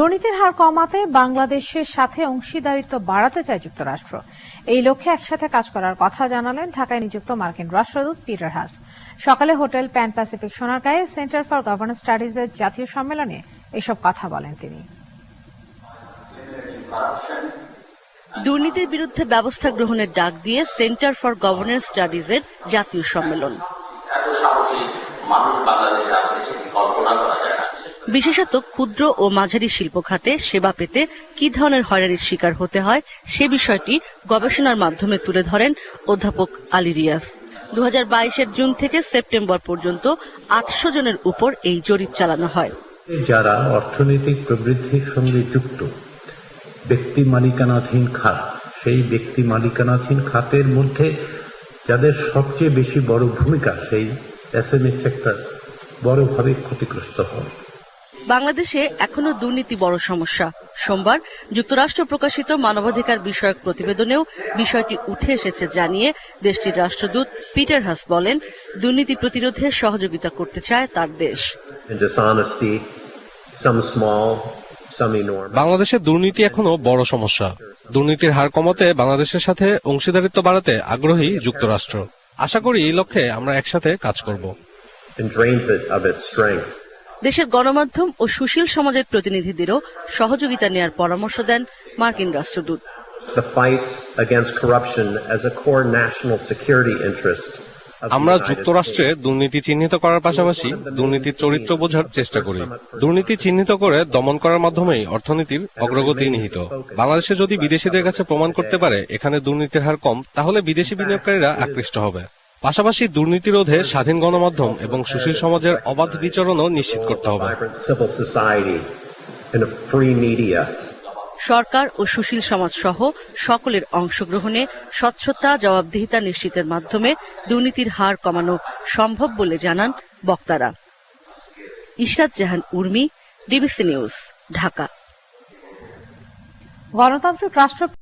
দুর্নীতির হার কমাতে বাংলাদেশের সাথে অংশীদারিত্ব বাড়াতে চায় যুক্তরাষ্ট্র। এই লক্ষ্যে একসাথে কাজ করার কথা জানালেন ঢাকায় নিযুক্ত মার্কিন রাষ্ট্রদূত পিটার হাস। সকালে হোটেল প্যান প্যাসিফিক সোনারগাঁয়ে সেন্টার ফর গভর্নেন্স স্টাডিজের জাতীয় সম্মেলনে এসব কথা বলেন তিনি। দুর্নীতির বিরুদ্ধে ব্যবস্থা গ্রহণের ডাক দিয়ে সেন্টার ফর গভর্নেন্স স্টাডিজের জাতীয় সম্মেলন। বিশেষত ক্ষুদ্র ও মাঝারি শিল্প খাতে সেবা পেতে কি ধরনের হয়রানির শিকার হতে হয় সে বিষয়টি গবেষণার মাধ্যমে তুলে ধরেন অধ্যাপক আলী রিয়াজ। 2022-এর জুন থেকে সেপ্টেম্বর পর্যন্ত 800 জনের উপর এই জরিপ চালানো হয়। যারা অর্থনৈতিক প্রবৃদ্ধির সঙ্গে যুক্ত ব্যক্তি মালিকানাধীন খাত, সেই ব্যক্তি মালিকানাধীন খাতের মধ্যে যাদের সবচেয়ে বেশি বড় ভূমিকা, সেই এসএমই সেক্টর বড়ভাবে ক্ষতিগ্রস্ত হয়। বাংলাদেশে এখনো দুর্নীতি বড় সমস্যা। সোমবার যুক্তরাষ্ট্র প্রকাশিত মানবাধিকার বিষয়ক প্রতিবেদনেও বিষয়টি উঠে এসেছে জানিয়ে দেশটির রাষ্ট্রদূত পিটার হাস বলেন, দুর্নীতি প্রতিরোধে সহযোগিতা করতে চায় তার দেশ। বাংলাদেশের দুর্নীতি এখনো বড় সমস্যা। দুর্নীতির হার কমাতে বাংলাদেশের সাথে অংশীদারিত্ব বাড়াতে আগ্রহী যুক্তরাষ্ট্র। আশা করি এই লক্ষ্যে আমরা একসাথে কাজ করব। দেশের গণমাধ্যম ও সুশীল সমাজের প্রতিনিধিদেরও সহযোগিতা নেয়ার পরামর্শ দেন মার্কিন রাষ্ট্রদূত। আমরা যুক্তরাষ্ট্রে দুর্নীতি চিহ্নিত করার পাশাপাশি দুর্নীতির চরিত্র বোঝার চেষ্টা করি। দুর্নীতি চিহ্নিত করে দমন করার মাধ্যমেই অর্থনীতির অগ্রগতি নিহিত। বাংলাদেশে যদি বিদেশিদের কাছে প্রমাণ করতে পারে এখানে দুর্নীতির হার কম, তাহলে বিদেশি বিনিয়োগকারীরা আকৃষ্ট হবে। পাশাপাশি দুর্নীতি রোধে স্বাধীন গণমাধ্যম এবং সুশীল সমাজের অবাধ বিচরণও নিশ্চিত করতে হবে। সরকার ও সুশীল সমাজ সহ সকলের অংশগ্রহণে স্বচ্ছতা, জবাবদিহিতা নিশ্চিতের মাধ্যমে দুর্নীতির হার কমানো সম্ভব বলে জানান বক্তারা। ইশরাত জাহান উর্মি, ডিবিসি নিউজ, ঢাকা। গণতান্ত্রিক রাষ্ট্র